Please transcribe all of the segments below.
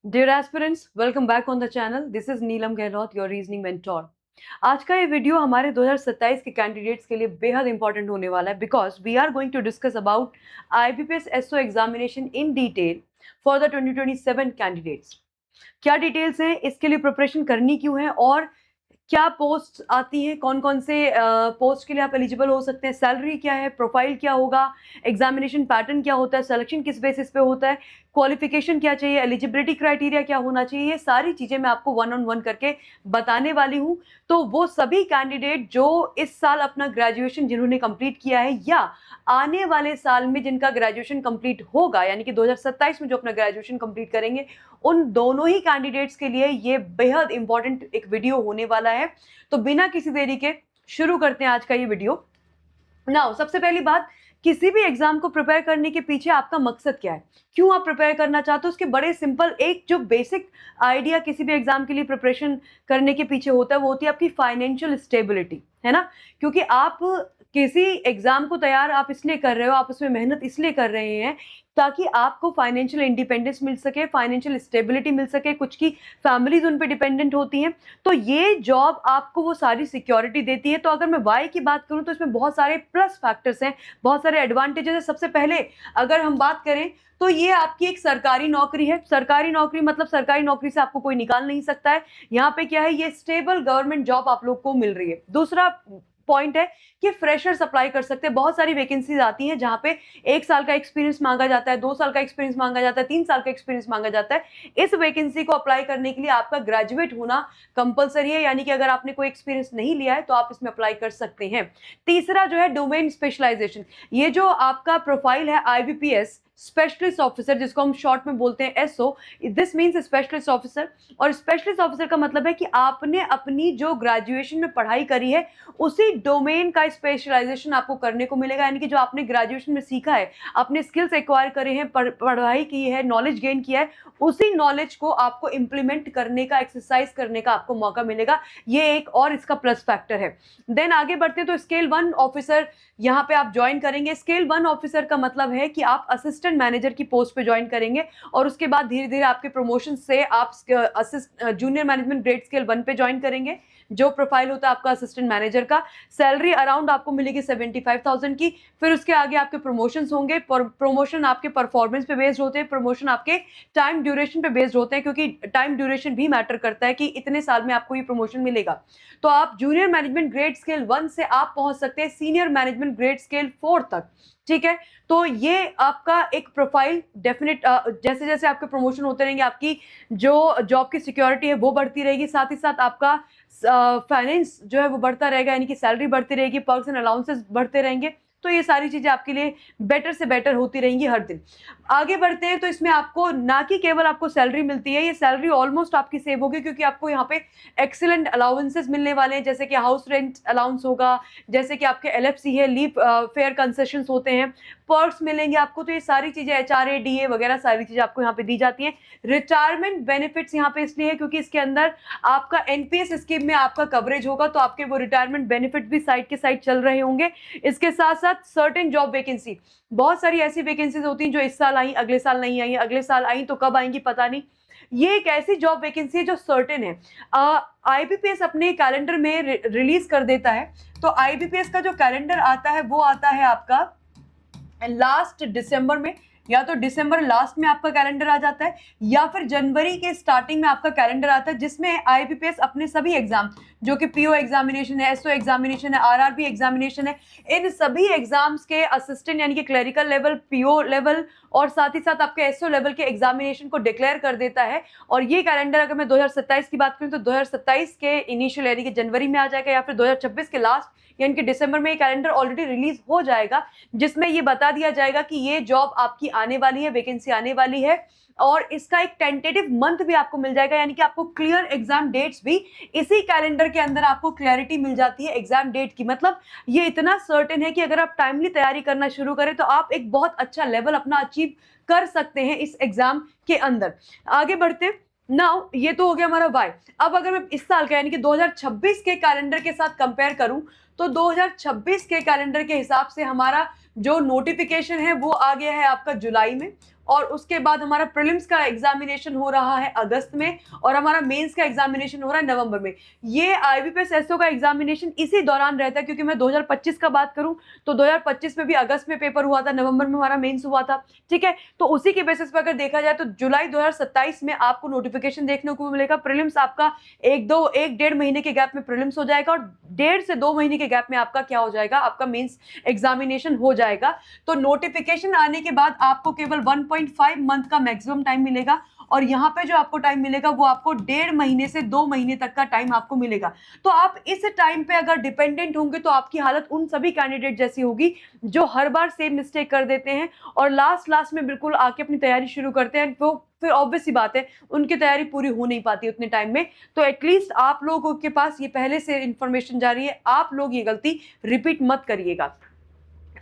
Dear aspirants, welcome back on the channel. This is Neelam Gehlot, your reasoning mentor. आज का ये video हमारे 2027 के कैंडिडेट्स के लिए बेहद इंपॉर्टेंट होने वाला है because we are going to discuss about IBPS SO examination in detail for the 2027 candidates. क्या डिटेल्स हैं, इसके लिए प्रिपरेशन करनी क्यों है और क्या पोस्ट आती है, कौन कौन से पोस्ट के लिए आप एलिजिबल हो सकते हैं, सैलरी क्या है, प्रोफाइल क्या होगा, एग्जामिनेशन पैटर्न क्या होता है, सिलेक्शन किस बेसिस पे होता है, क्वालिफिकेशन क्या चाहिए, एलिजिबिलिटी क्राइटेरिया क्या होना चाहिए, ये सारी चीज़ें मैं आपको वन ऑन वन करके बताने वाली हूँ. तो वो सभी कैंडिडेट जो इस साल अपना ग्रेजुएशन जिन्होंने कंप्लीट किया है या आने वाले साल में जिनका ग्रेजुएशन कंप्लीट होगा, यानी कि 2027 में जो अपना ग्रेजुएशन कंप्लीट करेंगे, उन दोनों ही कैंडिडेट्स के लिए ये बेहद इंपॉर्टेंट एक वीडियो होने वाला है. तो बिना किसी देरी के शुरू करते हैं आज का ये वीडियो. नाउ सबसे पहली बात, किसी भी एग्जाम को प्रिपेयर करने के पीछे आपका मकसद क्या है, क्यों आप प्रिपेयर करना चाहते हो, उसके बड़े सिंपल एक जो बेसिक आइडिया किसी भी एग्जाम के लिए प्रिपरेशन करने के पीछे होता है वो होती है आपकी फाइनेंशियल स्टेबिलिटी, है ना. क्योंकि आप किसी एग्जाम को तैयार आप इसलिए कर रहे हो, आप उसमें मेहनत इसलिए कर रहे हैं ताकि आपको फाइनेंशियल इंडिपेंडेंस मिल सके, फाइनेंशियल स्टेबिलिटी मिल सके. कुछ की फैमिलीज उन पे डिपेंडेंट होती हैं, तो ये जॉब आपको वो सारी सिक्योरिटी देती है. तो अगर मैं वाई की बात करूं तो इसमें बहुत सारे प्लस फैक्टर्स हैं, बहुत सारे एडवांटेजेस हैं. सबसे पहले अगर हम बात करें तो ये आपकी एक सरकारी नौकरी है. सरकारी नौकरी मतलब सरकारी नौकरी से आपको कोई निकाल नहीं सकता है. यहाँ पे क्या है, ये स्टेबल गवर्नमेंट जॉब आप लोग को मिल रही है. दूसरा पॉइंट है कि फ्रेशर्स अप्लाई कर सकते हैं. बहुत सारी वैकेंसीज आती हैं जहां पे 1 साल का एक्सपीरियंस मांगा जाता है, 2 साल का एक्सपीरियंस मांगा जाता है, 3 साल का एक्सपीरियंस मांगा जाता है. इस वैकेंसी को अप्लाई करने के लिए आपका ग्रेजुएट होना कंपलसरी है, यानी कि अगर आपने कोई एक्सपीरियंस नहीं लिया है तो आप इसमें अप्लाई कर सकते हैं. तीसरा जो है डोमेन स्पेशलाइजेशन. ये जो आपका प्रोफाइल है IBPS स्पेशलिस्ट ऑफिसर, जिसको हम शॉर्ट में बोलते हैं SO, this means specialist officer. और स्पेशलिस्ट ऑफिसर का मतलब है कि आपने अपनी जो ग्रेजुएशन में पढ़ाई करी है उसी डोमेन का स्पेशलाइजेशन आपको करने को मिलेगा. यानी कि जो आपने ग्रेजुएशन में सीखा है, अपने स्किल्स एक्वायर करे हैं, पढ़ाई की है, नॉलेज गेन किया है, उसी नॉलेज को आपको इंप्लीमेंट करने का, एक्सरसाइज करने का आपको मौका मिलेगा. ये एक और इसका प्लस फैक्टर है. देन आगे बढ़ते हैं तो स्केल 1 ऑफिसर यहाँ पे आप ज्वाइन करेंगे. स्केल 1 ऑफिसर का मतलब है कि आप असिस्टेंट मैनेजर की पोस्ट पे ज्वाइन करेंगे और उसके बाद धीरे धीरे आपके प्रमोशन से आप जूनियर मैनेजमेंट ग्रेड स्केल 1 पे ज्वाइन करेंगे. जो प्रोफाइल होता है आपका असिस्टेंट मैनेजर का, सैलरी अराउंड आपको मिलेगी 75,000 की. फिर उसके आगे आपके प्रमोशंस होंगे. प्रमोशन आपके परफॉर्मेंस पे बेस्ड होते हैं, प्रमोशन आपके टाइम ड्यूरेशन पे बेस्ड होते हैं, क्योंकि टाइम ड्यूरेशन भी मैटर करता है कि इतने साल में आपको ये प्रमोशन मिलेगा. तो आप जूनियर मैनेजमेंट ग्रेड स्केल 1 से आप पहुंच सकते हैं सीनियर मैनेजमेंट ग्रेड स्केल 4 तक. ठीक है, तो ये आपका एक प्रोफाइल डेफिनेट, जैसे जैसे आपके प्रमोशन होते रहेंगे आपकी जो जॉब की सिक्योरिटी है वो बढ़ती रहेगी, साथ ही साथ आपका फाइनेंस जो है वो बढ़ता रहेगा, यानी कि सैलरी बढ़ती रहेगी, पर्क्स एंड अलाउंसेस बढ़ते रहेंगे. तो ये सारी चीजें आपके लिए बेटर से बेटर होती रहेंगी हर दिन. आगे बढ़ते हैं तो इसमें आपको ना कि केवल आपको सैलरी मिलती है, ये सैलरी ऑलमोस्ट आपकी सेव होगी, क्योंकि आपको यहाँ पे एक्सीलेंट अलाउंसेस मिलने वाले हैं, जैसे कि हाउस रेंट अलाउंस होगा, जैसे कि आपके LFC है, लीव फेयर कंसेशंस होते हैं, पर्क्स मिलेंगे आपको. तो ये सारी चीजें HRA DA वगैरह सारी चीजें आपको यहाँ पे दी जाती हैं. रिटायरमेंट बेनिफिट्स यहाँ पे इसलिए है क्योंकि इसके अंदर आपका NPS स्कीम में आपका कवरेज होगा, तो आपके वो रिटायरमेंट बेनिफिट भी साइड के साइड चल रहे होंगे. इसके साथ साथ सर्टेन जॉब वैकेंसी, बहुत सारी ऐसी वैकेंसीज होती हैं जो इस साल आई, अगले साल नहीं आई, अगले साल आई तो कब आएंगी पता नहीं. ये एक ऐसी जॉब वैकेंसी है जो सर्टेन है. IBPS अपने कैलेंडर में रिलीज कर देता है. तो IBPS का जो कैलेंडर आता है वो आता है आपका लास्ट दिसंबर में, या तो दिसंबर लास्ट में आपका कैलेंडर आ जाता है या फिर जनवरी के स्टार्टिंग में आपका कैलेंडर आता है, जिसमें IBPS अपने सभी एग्जाम जो कि PO एग्जामिनेशन है, SO एग्जामिनेशन है, RRB एग्जामिनेशन है, इन सभी एग्जाम्स के असिस्टेंट यानी कि क्लरिकल लेवल, PO लेवल और साथ ही साथ आपके SO लेवल के एग्जामिनेशन को डिक्लेयर कर देता है. और ये कैलेंडर अगर मैं 2027 की बात करूं तो 2027 के इनिशियल यानी कि जनवरी में आ जाएगा, या फिर 2026 के लास्ट यानी कि दिसंबर में ये कैलेंडर ऑलरेडी रिलीज हो जाएगा, जिसमें ये बता दिया जाएगा कि ये जॉब आपकी आने वाली है, वैकेंसी आने वाली है. और इसका एक टेंटेटिव मंथ भी आपको मिल जाएगा, यानी कि आपको क्लियर एग्जाम डेट्स भी इसी कैलेंडर के अंदर आपको क्लैरिटी मिल जाती है एग्जाम डेट की. मतलब ये इतना सर्टेन है कि अगर आप टाइमली तैयारी करना शुरू करें तो आप एक बहुत अच्छा लेवल अपना अचीव कर सकते हैं इस एग्जाम के अंदर. आगे बढ़ते नाउ, ये तो हो गया हमारा वाई. अब अगर मैं इस साल का यानी कि 2026 के कैलेंडर के साथ कंपेयर करूं तो 2026 के कैलेंडर के हिसाब से हमारा जो नोटिफिकेशन है वो आ गया है आपका जुलाई में, और उसके बाद हमारा प्रीलिम्स का एग्जामिनेशन हो रहा है अगस्त में और हमारा मेंस का एग्जामिनेशन हो रहा है नवंबर में। ये आईबीपीएस एसओ का एग्जामिनेशन इसी दौरान रहता है, क्योंकि मैं 2025 का बात करूं तो 2025 में भी अगस्त में पेपर हुआ था, नवंबर में हमारा मेंस हुआ था, ठीक है। तो उसी के बेसिस पर अगर देखा जाए तो जुलाई 2027 में आपको नोटिफिकेशन देखने को मिलेगा। प्रीलिम्स आपका एक डेढ़ महीने के गैप में प्रीलिम्स हो जाएगा और 1.5 से 2 महीने के गैप में आपका क्या हो जाएगा, आपका मेंस एग्जामिनेशन हो जाएगा। तो नोटिफिकेशन आने के बाद आपको केवल 1.5 मंथ का मैक्सिमम टाइम मिलेगा और यहाँ पे जो आपको टाइम मिलेगा वो आपको 1.5 महीने से 2 महीने तक का टाइम आपको मिलेगा। तो आप इस टाइम पे अगर डिपेंडेंट होंगे तो आपकी हालत उन सभी कैंडिडेट जैसी होगी जो हर बार सेम मिस्टेक कर देते हैं और लास्ट में बिल्कुल आके अपनी तैयारी शुरू करते हैं। वो फिर ऑब्वियस सी बात है उनकी तैयारी पूरी हो नहीं पाती उतने टाइम में। तो एटलीस्ट आप लोगों के पास ये पहले से इंफॉर्मेशन जा रही है, आप लोग ये गलती रिपीट मत करिएगा।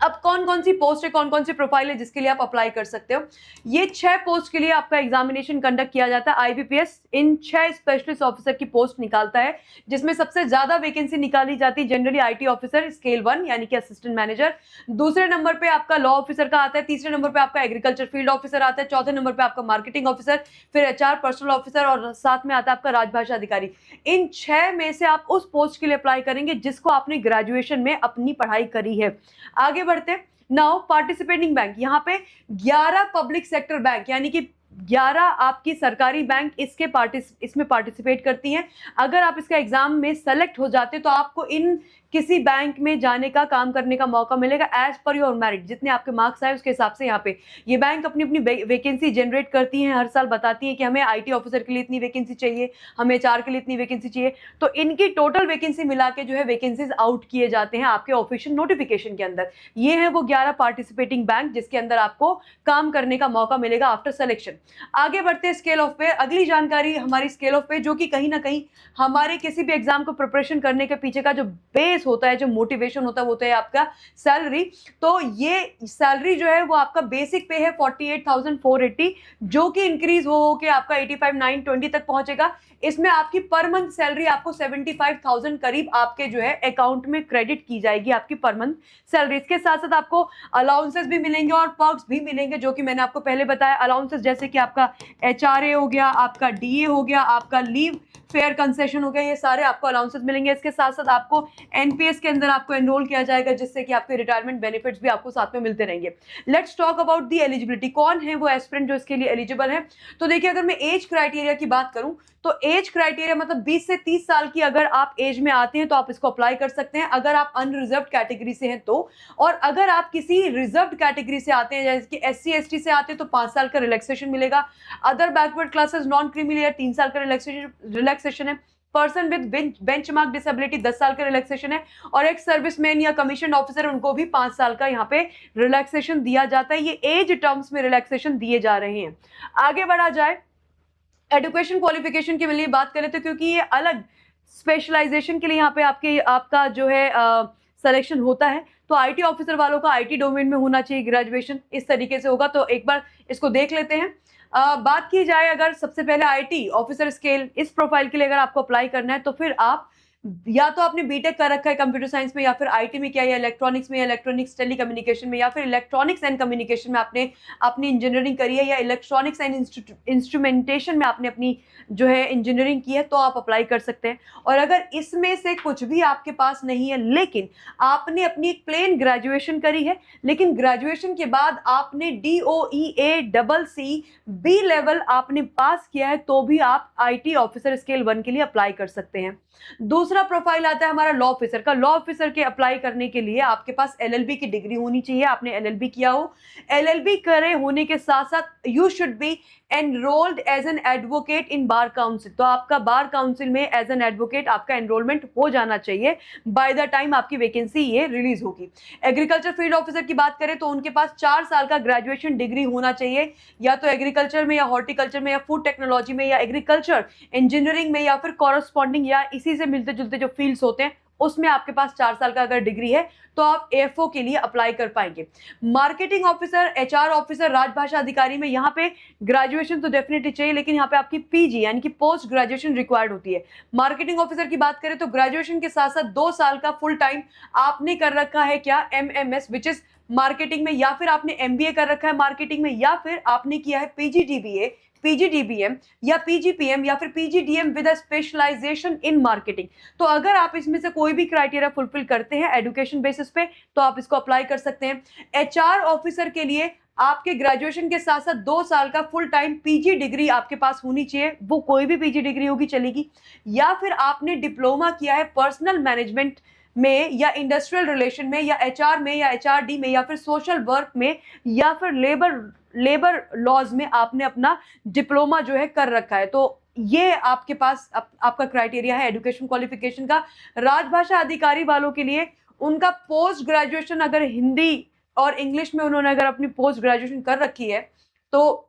अब कौन कौन सी पोस्ट है, कौन कौन सी प्रोफाइल है जिसके लिए आप अप्लाई कर सकते हो। ये 6 पोस्ट के लिए आपका एग्जामिनेशन कंडक्ट किया जाता है। आईबीपीएस इन 6 स्पेशलिस्ट ऑफिसर की पोस्ट निकालता है, जिसमें सबसे ज्यादा वैकेंसी निकाली जाती है जनरली आईटी ऑफिसर स्केल 1 यानी कि असिस्टेंट मैनेजर। दूसरे नंबर पे आपका लॉ ऑफिसर का आता है, तीसरे नंबर पे आपका एग्रीकल्चर फील्ड ऑफिसर आता है, चौथे नंबर पे आपका मार्केटिंग ऑफिसर, फिर एचआर पर्सनल ऑफिसर और साथ में आता है आपका राजभाषा अधिकारी। इन 6 में से आप उस पोस्ट के लिए अप्लाई करेंगे जिसको आपने ग्रेजुएशन में अपनी पढ़ाई करी है। आगे बढ़ते नाउ पार्टिसिपेटिंग बैंक, यहाँ पे 11 पब्लिक सेक्टर बैंक यानी कि 11 आपकी सरकारी बैंक इसमें पार्टिसिपेट करती हैं। अगर आप इसका एग्जाम में सेलेक्ट हो जाते तो आपको इन किसी बैंक में जाने का काम करने का मौका मिलेगा एज पर योर मेरिट। जितने आपके मार्क्स आए उसके हिसाब से यहाँ पे ये बैंक अपनी अपनी वैकेंसी जनरेट करती हैं, हर साल बताती हैं कि हमें आईटी ऑफिसर के लिए इतनी वैकेंसी चाहिए, हमें एचआर के लिए इतनी वैकेंसी चाहिए। तो इनकी टोटल वैकेंसी मिला के जो है वैकेंसीज आउट किए जाते हैं आपके ऑफिशियल नोटिफिकेशन के अंदर। ये है वो 11 पार्टिसिपेटिंग बैंक जिसके अंदर आपको काम करने का मौका मिलेगा आफ्टर सिलेक्शन। आगे बढ़ते हैं स्केल ऑफ पे। अगली जानकारी हमारी स्केल ऑफ पे, जो कि कहीं ना कहीं हमारे किसी भी एग्जाम को प्रिपरेशन करने के पीछे का जो बेस होता है, जो मोटिवेशन होता है, वो होता है आपका सैलरी। तो ये सैलरी जो है वो आपका बेसिक पे है 48,480, जो कि इंक्रीज हो के आपका 85,920 तक पहुंचेगा। इसमें आपकी पर मंथ सैलरी आपको 75,000 करीब आपके जो है अकाउंट में क्रेडिट की जाएगी, आपकी पर मंथ सैलरी। इसके साथ साथ आपको अलाउंसेस भी मिलेंगे और पर्क्स भी मिलेंगे, जो कि मैंने आपको पहले बताया। अलाउंसेस जैसे कि आपका एचआरए हो गया, आपका डीए हो गया, आपका लीव फेयर कंसेशन हो गया, ये सारे आपको अलाउंसेस मिलेंगे। इसके साथ साथ आपको एनपीएस के अंदर आपको एनरोल किया जाएगा, जिससे कि आपके रिटायरमेंट बेनिफिट्स भी आपको साथ में मिलते रहेंगे। Let's talk about the eligibility. कौन है वो एस्पिरेंट जो इसके लिए एलिजिबल है। तो देखिए, अगर मैं एज क्राइटेरिया की बात करूं तो एज क्राइटेरिया मतलब 20 से 30 साल की अगर आप एज में आते हैं तो आप इसको अप्लाई कर सकते हैं, अगर आप अनरिजर्व कैटेगरी से हैं तो। और अगर आप किसी रिजर्व कैटेगरी से आते हैं, जैसे कि एससी एसटी से आते हैं, तो 5 साल का रिलैक्सेशन मिलेगा। Other backward classes, non creamy layer 3 साल का रिलैक्सेशन है। पर्सन विद बेंचमार्क डिसेबिलिटी 10 साल का रिलैक्सेशन है। और एक सर्विसमैन या कमीशन ऑफिसर, उनको भी 5 साल का यहाँ पे रिलैक्सेशन दिया जाता है। ये एज टर्म्स में रिलैक्सेशन दिए जा रहे हैं। आगे बढ़ा जाए, एजुकेशन क्वालिफिकेशन की लिए बात करें तो क्योंकि ये अलग स्पेशलाइजेशन के लिए यहाँ पे आपका जो है सिलेक्शन होता है, तो आईटी ऑफिसर वालों का आईटी डोमेन में होना चाहिए ग्रेजुएशन, इस तरीके से होगा। तो एक बार इसको देख लेते हैं। बात की जाए अगर सबसे पहले आईटी ऑफिसर स्केल, इस प्रोफाइल के लिए अगर आपको अप्लाई करना है तो फिर आप या तो आपने बीटेक कर रखा है कंप्यूटर साइंस में, या फिर आईटी में किया, या इलेक्ट्रॉनिक्स में, या इलेक्ट्रॉनिक्स टेलीकम्युनिकेशन में, या फिर इलेक्ट्रॉनिक्स एंड कम्युनिकेशन में आपने अपनी इंजीनियरिंग करी है, या इलेक्ट्रॉनिक्स एंड इंस्ट्रूमेंटेशन में आपने अपनी जो है इंजीनियरिंग की है, तो आप अप्लाई कर सकते हैं। और अगर इसमें से कुछ भी आपके पास नहीं है, लेकिन आपने अपनी एक प्लेन ग्रेजुएशन करी है, लेकिन ग्रेजुएशन के बाद आपने DOEA बी लेवल आपने पास किया है, तो भी आप आईटी ऑफिसर स्केल 1 के लिए अप्लाई कर सकते हैं। दूसरा प्रोफाइल आता है हमारा लॉ ऑफिसर का। लॉ ऑफिसर के अप्लाई करने के लिए आपके पास एलएलबी की डिग्री होनी चाहिए, आपने एलएलबी किया हो। एलएलबी करे होने के साथ साथ you should be enrolled as an advocate in bar council, तो आपका बार काउंसिल में एज एन एडवोकेट आपका एनरोलमेंट हो जाना चाहिए बाय द टाइम आपकी वैकेंसी ये रिलीज होगी। एग्रीकल्चर फील्ड ऑफिसर की बात करें तो उनके पास 4 साल का ग्रेजुएशन डिग्री होना चाहिए, या तो एग्रीकल्चर में, या हॉर्टिकल्चर में, या फूड टेक्नोलॉजी में, या एग्रीकल्चर इंजीनियरिंग में, या फिर कॉरस्पॉन्डिंग या इसी से मिलते जुलते जो फील्ड्स होते हैं उसमें आपके पास 4 साल का अगर डिग्री है तो आप एएफओ के लिए अप्लाई कर पाएंगे। मार्केटिंग ऑफिसर, एचआर ऑफिसर, राजभाषा अधिकारी में यहाँ पे ग्रेजुएशन तो डेफिनेटली चाहिए, लेकिन यहाँ पे आपकी पीजी यानी कि पोस्ट ग्रेजुएशन रिक्वायर्ड होती है। मार्केटिंग ऑफिसर की बात करें तो ग्रेजुएशन के साथ साथ 2 साल का फुल टाइम आपने कर रखा है क्या, एमएमएस विच इज मार्केटिंग में, या फिर आपने एमबीए कर रखा है मार्केटिंग में, या फिर आपने किया है पीजीडीबीए, पीजीडीबीएम या पीजीपीएम या फिर PGDM with a specialisation in marketing. तो अगर आप इसमें से कोई भी क्राइटेरिया फुलफिल करते हैं एजुकेशन बेसिस पे तो आप इसको अप्लाई कर सकते हैं। एचआर ऑफिसर के लिए आपके ग्रेजुएशन के साथ साथ 2 साल का फुल टाइम पीजी डिग्री आपके पास होनी चाहिए, वो कोई भी पीजी डिग्री होगी चलेगी। या फिर आपने डिप्लोमा किया है पर्सनल मैनेजमेंट में या इंडस्ट्रियल रिलेशन में या एचआर में या एचआरडी में या फिर सोशल वर्क में या फिर लेबर लॉज में आपने अपना डिप्लोमा जो है कर रखा है, तो ये आपके पास आपका क्राइटेरिया है एजुकेशन क्वालिफिकेशन का। राजभाषा अधिकारी वालों के लिए उनका पोस्ट ग्रेजुएशन अगर हिंदी और इंग्लिश में उन्होंने अगर अपनी पोस्ट ग्रेजुएशन कर रखी है तो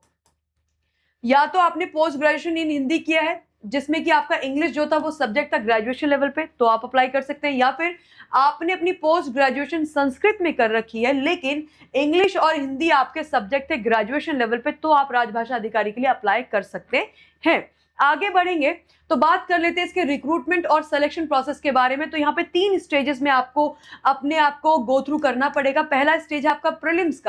या तो आपने पोस्ट ग्रेजुएशन इन हिंदी किया है जिसमें कि आपका इंग्लिश जो था वो सब्जेक्ट था ग्रेजुएशन लेवल पे, तो आप अप्लाई कर सकते हैं। या फिर आपने अपनी पोस्ट ग्रेजुएशन संस्कृत में कर रखी है लेकिन इंग्लिश और हिंदी आपके सब्जेक्ट थे ग्रेजुएशन लेवल पे, तो आप राजभाषा अधिकारी के लिए अप्लाई कर सकते हैं। आगे बढ़ेंगे तो बात कर लेते हैं इसके रिक्रूटमेंट और सिलेक्शन प्रोसेस के बारे में। तो यहाँ पे 3 स्टेजेस में आपको अपने आप को गो थ्रू करना पड़ेगा। पहला स्टेज है आपका प्रीलिम्स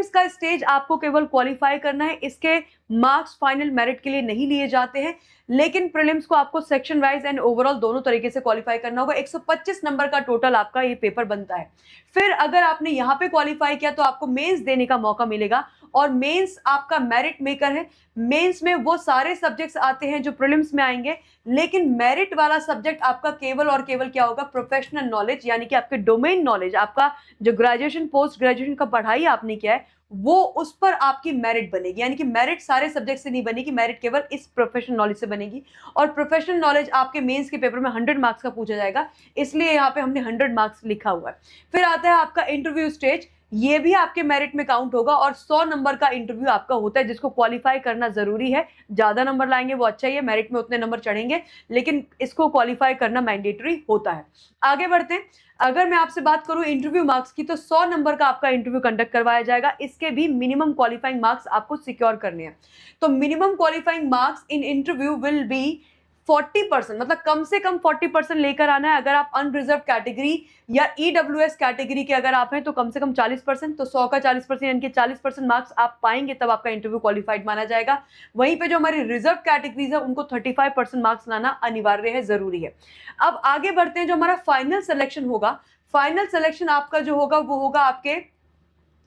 का स्टेज आपको केवल क्वालिफाई करना है, इसके मार्क्स फाइनल मेरिट के लिए नहीं लिए जाते हैं, लेकिन प्रीलिम्स को आपको सेक्शन वाइज एंड ओवरऑल दोनों तरीके से क्वालिफाई करना होगा। 125 नंबर का टोटल आपका ये पेपर बनता है। फिर अगर आपने यहाँ पे क्वालिफाई किया तो आपको मेंस देने का मौका मिलेगा और मेंस आपका मेरिट मेकर है। मेंस में वो सारे सब्जेक्ट्स आते हैं जो प्रीलिम्स में आएंगे, लेकिन मेरिट वाला सब्जेक्ट आपका केवल और केवल क्या होगा, प्रोफेशनल नॉलेज, यानी कि आपके डोमेन नॉलेज, आपका जो ग्रेजुएशन पोस्ट ग्रेजुएशन का पढ़ाई आपने किया है वो उस पर आपकी मेरिट बनेगी। यानी कि मेरिट सारे सब्जेक्ट से नहीं बनेगी, मेरिट केवल इस प्रोफेशनल नॉलेज से बनेगी। और प्रोफेशनल नॉलेज आपके मेंस के पेपर में 100 मार्क्स का पूछा जाएगा, इसलिए यहाँ पे हमने 100 मार्क्स लिखा हुआ है। फिर आता है आपका इंटरव्यू स्टेज, ये भी आपके मेरिट में काउंट होगा और 100 नंबर का इंटरव्यू आपका होता है जिसको क्वालिफाई करना जरूरी है। ज्यादा नंबर लाएंगे वो अच्छा ही है, मेरिट में उतने नंबर चढ़ेंगे, लेकिन इसको क्वालिफाई करना मैंडेटरी होता है। आगे बढ़ते हैं, अगर मैं आपसे बात करूं इंटरव्यू मार्क्स की तो 100 नंबर का आपका इंटरव्यू कंडक्ट करवाया जाएगा। इसके भी मिनिमम क्वालिफाइंग मार्क्स आपको सिक्योर करने हैं। तो minimum qualifying marks in interview will be 40%, मतलब कम से कम 40% लेकर आना है। अगर आप अनरिजर्व कैटेगरी या ईडब्ल्यूएस कैटेगरी के अगर आप हैं तो कम से कम 40%, तो 100 का 40% यानी कि 40% मार्क्स आप पाएंगे तब आपका इंटरव्यू क्वालिफाइड माना जाएगा। वहीं पे जो हमारी रिजर्व कैटेगरीज है उनको 35% मार्क्स लाना अनिवार्य है, जरूरी है। अब आगे बढ़ते हैं, जो हमारा फाइनल सिलेक्शन होगा, फाइनल सिलेक्शन आपका जो होगा वो होगा आपके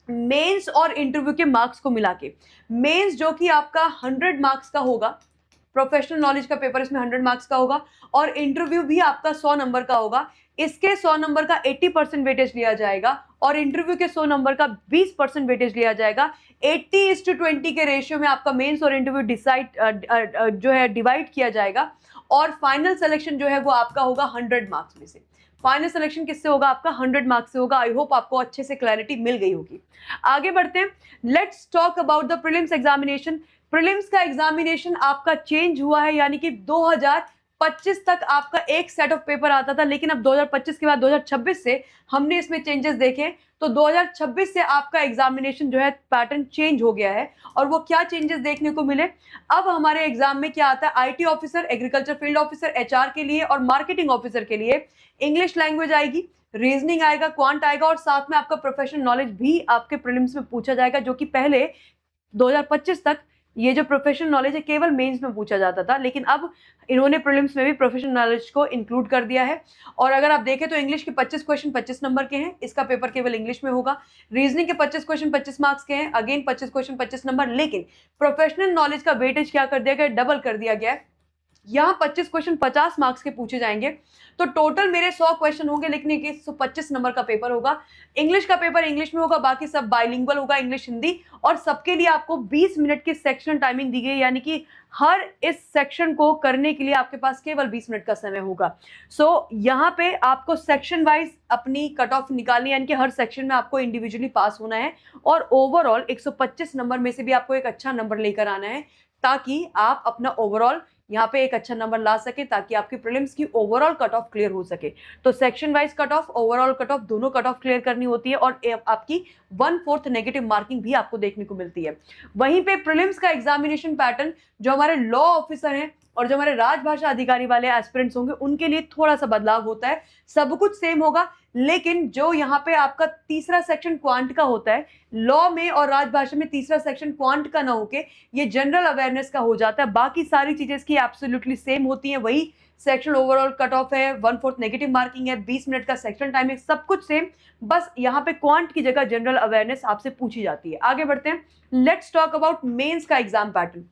मेंस और इंटरव्यू के मार्क्स को मिला के। मेंस जो कि आपका 100 मार्क्स का होगा, प्रोफेशनल नॉलेज का पेपर इसमें 100 मार्क्स का होगा, और इंटरव्यू भी आपका 100 नंबर का होगा। इसके 100 नंबर का 80% वेटेज लिया जाएगा और इंटरव्यू के 100 नंबर का 20% वेटेज लिया जाएगा। 80:20 के रेशियो में आपका मेंस और इंटरव्यू जो है डिवाइड किया जाएगा और फाइनल सिलेक्शन जो है वो आपका होगा 100 मार्क्स में से। फाइनल सिलेक्शन किससे होगा, आपका 100 मार्क्स से होगा। आई होप आपको अच्छे से क्लैरिटी मिल गई होगी। आगे बढ़ते हैं, let's talk about the prelims examination. Prelims का एग्जामिनेशन आपका चेंज हुआ है, यानी कि 2025 तक आपका एक सेट ऑफ पेपर आता था, लेकिन अब 2025 के बाद 2026 से हमने इसमें चेंजेस देखे। तो 2026 से आपका एग्जामिनेशन जो है पैटर्न चेंज हो गया है। और वो क्या चेंजेस देखने को मिले, अब हमारे एग्जाम में क्या आता है, IT officer, agriculture field officer, HR के लिए और मार्केटिंग ऑफिसर के लिए इंग्लिश लैंग्वेज आएगी, रीजनिंग आएगा, क्वांट आएगा और साथ में आपका प्रोफेशनल नॉलेज भी आपके प्रीलिम्स में पूछा जाएगा, जो कि पहले 2025 तक ये जो प्रोफेशनल नॉलेज है केवल मेंस में पूछा जाता था, लेकिन अब इन्होंने प्रीलिम्स में भी प्रोफेशनल नॉलेज को इंक्लूड कर दिया है। और अगर आप देखें तो इंग्लिश के 25 क्वेश्चन 25 नंबर के हैं, इसका पेपर केवल इंग्लिश में होगा। रीजनिंग के 25 क्वेश्चन 25 मार्क्स के हैं, अगेन 25 क्वेश्चन 25 नंबर, लेकिन प्रोफेशनल नॉलेज का वेटेज क्या कर दिया गया, डबल कर दिया गया है। यहाँ 25 क्वेश्चन 50 मार्क्स के पूछे जाएंगे, तो टोटल मेरे 100 क्वेश्चन होंगे, लेकिन 125 नंबर का पेपर होगा। इंग्लिश का पेपर इंग्लिश में होगा, बाकी सब बाइलिंगुअल होगा, इंग्लिश हिंदी, और सबके लिए आपको 20 मिनट की सेक्शन टाइमिंग दी गई, यानी कि हर इस सेक्शन को करने के लिए आपके पास केवल 20 मिनट का समय होगा। सो यहाँ पे आपको सेक्शन वाइज अपनी कट ऑफ निकालनी है, यानी कि हर सेक्शन में आपको इंडिविजुअली पास होना है और ओवरऑल 125 नंबर में से भी आपको एक अच्छा नंबर लेकर आना है, ताकि आप अपना ओवरऑल यहाँ पे एक अच्छा नंबर ला सके, ताकि आपकी प्रीलिम्स की ओवरऑल कट ऑफ क्लियर हो सके। तो section wise cut off, overall cut off, दोनों कट ऑफ क्लियर करनी होती है और आपकी 1/4 नेगेटिव मार्किंग भी आपको देखने को मिलती है। वहीं पे प्रीलिम्स का एग्जामिनेशन पैटर्न जो हमारे लॉ ऑफिसर हैं और जो हमारे राजभाषा अधिकारी वाले एस्पिरेंट्स होंगे उनके लिए थोड़ा सा बदलाव होता है। सब कुछ सेम होगा, लेकिन जो यहाँ पे आपका तीसरा सेक्शन क्वांट का होता है, लॉ में और राजभाषा में तीसरा सेक्शन क्वांट का ना होके ये जनरल अवेयरनेस का हो जाता है। बाकी सारी चीजें इसकी एब्सोल्युटली सेम होती हैं। वही सेक्शन ओवरऑल कट ऑफ है, 1/4 नेगेटिव मार्किंग है, 20 मिनट का सेक्शन टाइम है, सब कुछ सेम। बस यहाँ पे क्वांट की जगह जनरल अवेयरनेस आपसे पूछी जाती है। आगे बढ़ते हैं, लेट्स टॉक अबाउट मेंस का एग्जाम पैटर्न।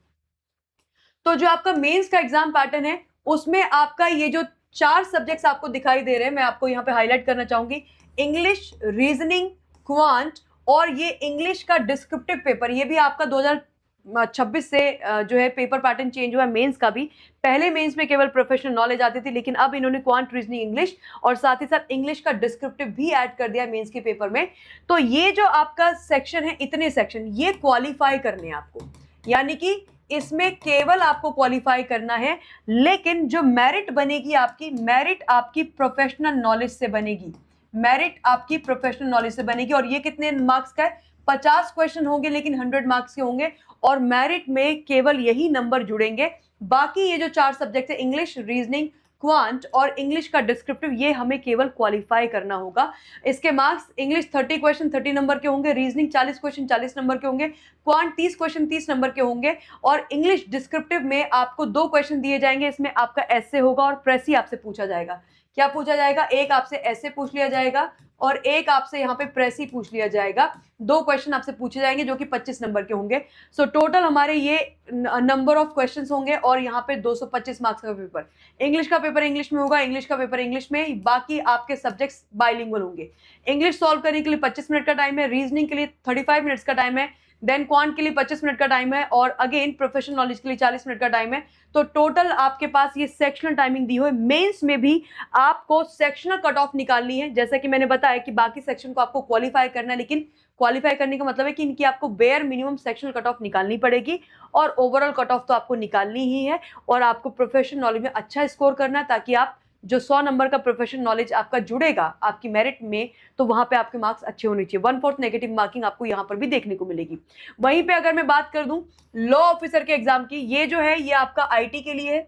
तो जो आपका मेंस का एग्जाम पैटर्न है उसमें आपका ये जो 4 सब्जेक्ट्स आपको दिखाई दे रहे हैं, मैं आपको यहाँ पे हाईलाइट करना चाहूंगी। इंग्लिश, रीजनिंग, क्वांट और ये इंग्लिश का डिस्क्रिप्टिव पेपर, ये भी आपका 2026 से जो है पेपर पैटर्न चेंज हुआ है मेंस का भी। पहले मेंस में केवल प्रोफेशनल नॉलेज आती थी, लेकिन अब इन्होंने क्वांट, रीजनिंग, इंग्लिश और साथ ही साथ इंग्लिश का डिस्क्रिप्टिव भी ऐड कर दिया मेंस के पेपर में। तो ये जो आपका सेक्शन है, इतने सेक्शन ये क्वालिफाई करने हैं आपको, यानी कि इसमें केवल आपको क्वालिफाई करना है। लेकिन जो मेरिट बनेगी आपकी, मेरिट आपकी प्रोफेशनल नॉलेज से बनेगी, मेरिट आपकी प्रोफेशनल नॉलेज से बनेगी। और ये कितने मार्क्स का है? 50 क्वेश्चन होंगे, लेकिन 100 मार्क्स के होंगे और मेरिट में केवल यही नंबर जुड़ेंगे। बाकी ये जो 4 सब्जेक्ट है, इंग्लिश, रीजनिंग, क्वांट और इंग्लिश का डिस्क्रिप्टिव, ये हमें केवल क्वालिफाई करना होगा। इसके मार्क्स, इंग्लिश 30 क्वेश्चन 30 नंबर के होंगे, रीजनिंग 40 क्वेश्चन 40 नंबर के होंगे, क्वांट 30 क्वेश्चन 30 नंबर के होंगे और इंग्लिश डिस्क्रिप्टिव में आपको 2 क्वेश्चन दिए जाएंगे। इसमें आपका एस्से होगा और प्रेसी आपसे पूछा जाएगा। क्या पूछा जाएगा? एक आपसे एस्से पूछ लिया जाएगा और एक आपसे यहाँ पे प्रेसी पूछ लिया जाएगा। 2 क्वेश्चन आपसे पूछे जाएंगे जो कि 25 नंबर के होंगे। सो टोटल हमारे ये नंबर ऑफ क्वेश्चंस होंगे और यहाँ पे 225 मार्क्स का पेपर। इंग्लिश का पेपर इंग्लिश में होगा, इंग्लिश का पेपर इंग्लिश में, बाकी आपके सब्जेक्ट्स बाइलिंगुअल होंगे। इंग्लिश सॉल्व करने के लिए 25 मिनट का टाइम है, रीजनिंग के लिए 35 मिनट्स का टाइम है, देन क्वांट के लिए 25 मिनट का टाइम है और अगेन प्रोफेशनल नॉलेज के लिए 40 मिनट का टाइम है। तो टोटल आपके पास ये सेक्शनल टाइमिंग दी हुई है। मेंस में भी आपको सेक्शनल कट ऑफ निकालनी है, जैसा कि मैंने बताया कि बाकी सेक्शन को आपको क्वालिफाई करना है, लेकिन क्वालिफाई करने का मतलब है कि इनकी आपको bare minimum sectional cut off निकालनी पड़ेगी और ओवरऑल कट ऑफ तो आपको निकालनी ही है। और आपको प्रोफेशनल नॉलेज में अच्छा स्कोर करना है, ताकि आप जो 100 नंबर का प्रोफेशनल नॉलेज आपका जुड़ेगा आपकी मेरिट में, तो वहां पे आपके मार्क्स अच्छे होने चाहिए। 1/4 नेगेटिव मार्किंग आपको यहाँ पर भी देखने को मिलेगी। वहीं पे अगर मैं बात कर दूं लॉ ऑफिसर के एग्जाम की, ये जो है ये आपका आईटी के लिए है,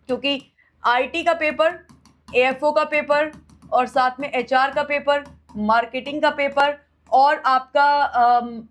क्योंकि आईटी का पेपर, एएफओ का पेपर और साथ में एचआर का पेपर, मार्केटिंग का पेपर और आपका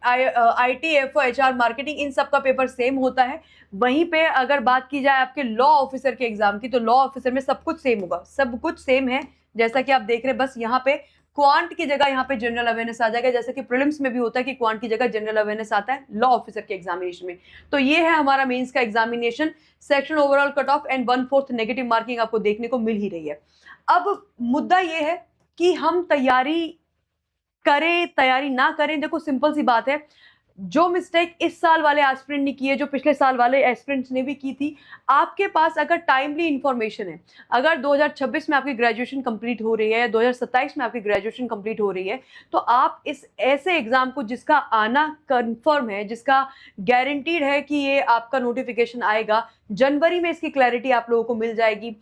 आईटी, एएफओ, एचआर, मार्केटिंग, इन सब का पेपर सेम होता है। वहीं पे अगर बात की जाए आपके लॉ ऑफिसर के एग्जाम की, तो लॉ ऑफिसर में सब कुछ सेम होगा, सब कुछ सेम है जैसा कि आप देख रहे हैं। बस यहाँ पे क्वांट की जगह यहाँ पे जनरल अवेयरनेस आ जाएगा, जैसे कि प्रीलिम्स में भी होता है कि क्वांट की जगह जनरल अवेयरनेस आता है लॉ ऑफिसर के एग्जामिनेशन में। तो ये है हमारा मेंस का examination, section overall cut off and 1/4 negative marking आपको देखने को मिल ही रही है। अब मुद्दा ये है कि हम तैयारी करें, तैयारी ना करें। देखो सिंपल सी बात है, जो मिस्टेक इस साल वाले एस्पिरेंट ने की है, जो पिछले साल वाले एस्पिरेंट्स ने भी की थी, आपके पास अगर टाइमली इंफॉर्मेशन है, अगर 2026 में आपकी ग्रेजुएशन कंप्लीट हो रही है या 2027 में आपकी ग्रेजुएशन कंप्लीट हो रही है, तो आप इस ऐसे एग्जाम को जिसका आना कंफर्म है, जिसका गारंटीड है कि ये आपका नोटिफिकेशन आएगा, जनवरी में इसकी क्लैरिटी आप लोगों को मिल जाएगी।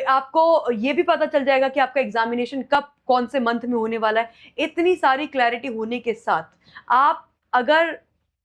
आपको ये भी पता चल जाएगा कि आपका एग्जामिनेशन कब, कौन से मंथ में होने वाला है। इतनी सारी क्लैरिटी होने के साथ आप अगर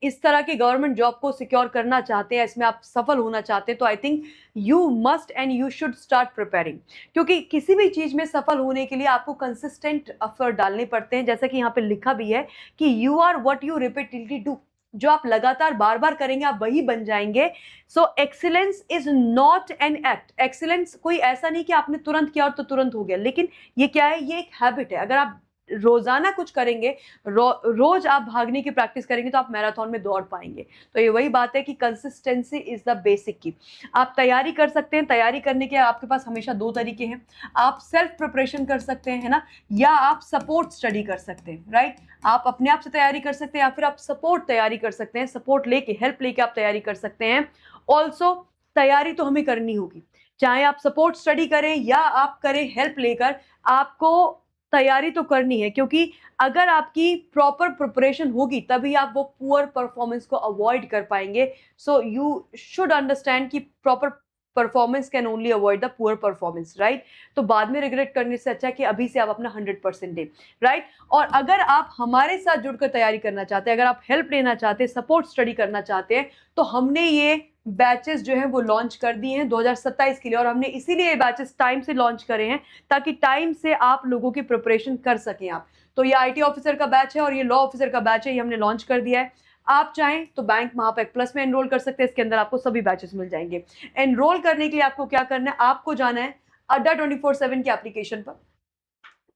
इस तरह की गवर्नमेंट जॉब को सिक्योर करना चाहते हैं, इसमें आप सफल होना चाहते हैं, तो I think you must and you should start preparing. क्योंकि किसी भी चीज में सफल होने के लिए आपको कंसिस्टेंट एफर्ट डालने पड़ते हैं, जैसा कि यहाँ पे लिखा भी है कि you are what you repeatedly do. जो आप लगातार बार बार करेंगे आप वही बन जाएंगे। So excellence is not an act. Excellence कोई ऐसा नहीं कि आपने तुरंत किया और तो तुरंत हो गया, लेकिन ये क्या है, ये एक हैबिट है। अगर आप रोजाना कुछ करेंगे, रोज आप भागने की प्रैक्टिस करेंगे, तो आप मैराथन में दौड़ पाएंगे। तो ये वही बात है कि कंसिस्टेंसी इज द बेसिक की। आप तैयारी कर सकते हैं, तैयारी करने के आपके पास हमेशा 2 तरीके हैं। आप सेल्फ प्रिपरेशन कर सकते हैं, है ना, या आप सपोर्ट स्टडी कर सकते हैं, राइट। आप अपने आप से तैयारी कर सकते हैं या फिर आप सपोर्ट तैयारी कर सकते हैं, सपोर्ट लेके, हेल्प लेके आप तैयारी कर सकते हैं। ऑल्सो तैयारी तो हमें करनी होगी, चाहे आप सपोर्ट स्टडी करें या आप करें हेल्प लेकर, आपको तैयारी तो करनी है। क्योंकि अगर आपकी प्रॉपर प्रिपरेशन होगी तभी आप वो पुअर परफॉर्मेंस को अवॉइड कर पाएंगे। सो यू शुड अंडरस्टैंड कि proper performance can only avoid the poor performance, right. तो बाद में रिग्रेट करने से अच्छा है कि अभी से आप अपना 100% दें, राइट। और अगर आप हमारे साथ जुड़कर तैयारी करना चाहते हैं, अगर आप हेल्प लेना चाहते हैं, सपोर्ट स्टडी करना चाहते हैं, तो हमने ये बैचेस जो हैं वो लॉन्च कर दिए हैं 2027 के लिए, और हमने इसीलिए ये बैचेस टाइम से लॉन्च करे हैं ताकि टाइम से आप लोगों की प्रिपरेशन कर सकें आप। तो ये IT ऑफिसर का बैच है और ये लॉ ऑफिसर का बैच है, ये हमने लॉन्च कर दिया है। आप चाहें तो बैंक महापैक प्लस में एनरोल कर सकते हैं, इसके अंदर आपको सभी बैचेस मिल जाएंगे। एनरोल करने के लिए आपको क्या करना है, आपको जाना है अड्डा 24/7 की एप्लीकेशन पर।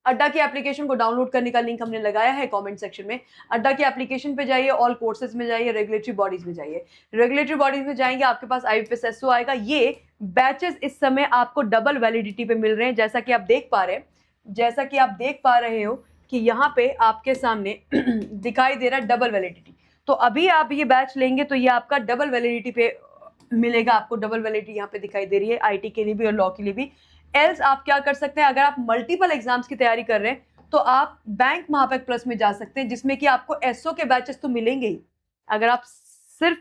अड्डा की एप्लीकेशन को डाउनलोड करने का लिंक हमने लगाया है कमेंट सेक्शन में। अड्डा की एप्लीकेशन पे जाइए, ऑल कोर्सेज में जाइए, रेगुलेटरी बॉडीज में जाइए। रेगुलेटरी बॉडीज में जाएंगे, आपके पास IBPS SO आएगा। ये बैचेस इस समय आपको डबल वैलिडिटी पे मिल रहे हैं, जैसा कि आप देख पा रहे हो कि यहाँ पे आपके सामने दिखाई दे रहा है डबल वैलिडिटी। तो अभी आप ये बैच लेंगे तो ये आपका डबल वैलिडिटी पे मिलेगा, आपको डबल वैलिडिटी यहाँ पे दिखाई दे रही है, IT के लिए भी और लॉ के लिए भी। एल्स आप क्या कर सकते हैं, अगर आप मल्टीपल एग्जाम्स की तैयारी कर रहे हैं तो आप बैंक महापैक प्लस में जा सकते हैं, जिसमें कि आपको SO के बैचेस तो मिलेंगे ही। अगर आप सिर्फ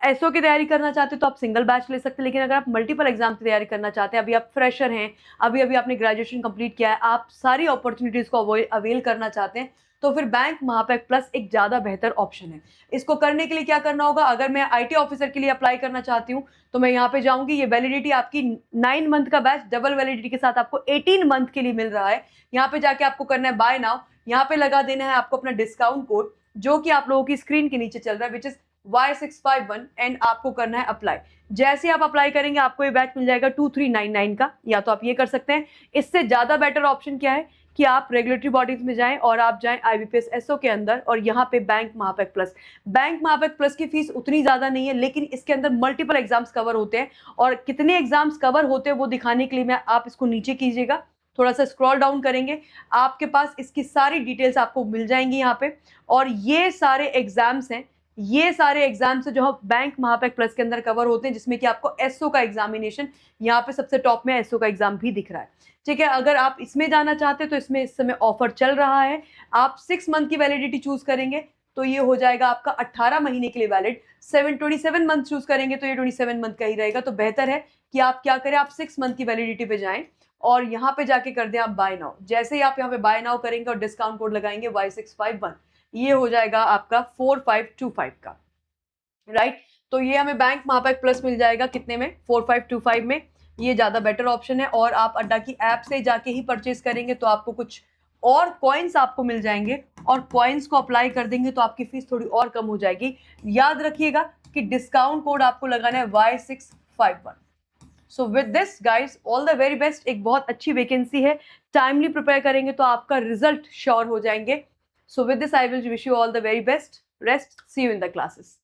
SO की तैयारी करना चाहते हैं तो आप सिंगल बैच ले सकते हैं, लेकिन अगर आप मल्टीपल एग्जाम की तैयारी करना चाहते हैं, अभी आप फ्रेशर हैं, अभी आपने ग्रेजुएशन कंप्लीट किया है, आप सारी अपॉर्चुनिटीज को अवेल करना चाहते हैं, तो फिर बैंक महापैक प्लस एक ज़्यादा बेहतर ऑप्शन है। इसको करने के लिए क्या करना होगा, अगर मैं IT ऑफिसर के लिए अप्लाई करना चाहती हूँ तो मैं यहाँ पे जाऊँगी। ये वैलिडिटी आपकी 9 मंथ का बैच डबल वैलिडिटी के साथ आपको 18 मंथ के लिए मिल रहा है। यहाँ पे जाके आपको करना है बाय नाउ, यहाँ पे लगा देना है आपको अपना डिस्काउंट कोड, जो कि आप लोगों की स्क्रीन के नीचे चल रहा है, विच इज Y651, एंड आपको करना है अप्लाई। जैसे आप अप्लाई करेंगे आपको ये बैच मिल जाएगा 2399 का, या तो आप ये कर सकते हैं। इससे ज़्यादा बेटर ऑप्शन क्या है कि आप रेगुलेटरी बॉडीज में जाएं और आप जाएं IBPS SO के अंदर, और यहाँ पे बैंक महापैक प्लस। बैंक महापैक प्लस की फीस उतनी ज़्यादा नहीं है, लेकिन इसके अंदर मल्टीपल एग्जाम्स कवर होते हैं, और कितने एग्जाम्स कवर होते हैं वो दिखाने के लिए मैं आप इसको नीचे कीजिएगा, थोड़ा सा स्क्रॉल डाउन करेंगे, आपके पास इसकी सारी डिटेल्स आपको मिल जाएंगी यहाँ पे। और ये सारे एग्जाम्स हैं, ये सारे एग्जाम्स जो बैंक महापैक प्लस के अंदर कवर होते हैं, जिसमें कि आपको SO का एग्जामिनेशन यहाँ पे सबसे टॉप में SO का एग्जाम भी दिख रहा है। ठीक है, अगर आप इसमें जाना चाहते हैं तो इसमें इस समय ऑफर चल रहा है। आप 6 मंथ की वैलिडिटी चूज करेंगे तो ये हो जाएगा आपका 18 महीने के लिए वैलिड। 27 मंथ चूज करेंगे तो ये 27 मंथ का ही रहेगा। तो बेहतर है कि आप क्या करें, आप 6 मंथ की वैलिडिटी पे जाएं और यहाँ पे जाके कर दें आप बाय नाउ। जैसे ही आप यहाँ पे बाय नाउ करेंगे और डिस्काउंट कोड लगाएंगे Y651, ये हो जाएगा आपका 4525 का, राइट। तो ये हमें बैंक महापैक प्लस मिल जाएगा कितने में, 4525 में। ये ज़्यादा बेटर ऑप्शन है, और आप अड्डा की ऐप से जाके ही परचेज करेंगे तो आपको कुछ और कॉइन्स आपको मिल जाएंगे, और कॉइन्स को अप्लाई कर देंगे तो आपकी फीस थोड़ी और कम हो जाएगी। याद रखिएगा कि डिस्काउंट कोड आपको लगाना है Y651। So with this guys, all the very best. एक बहुत अच्छी वैकेंसी है, टाइमली प्रिपेयर करेंगे तो आपका रिजल्ट श्योर हो जाएंगे। So with this I will wish you all the very best. Rest, see you in the classes.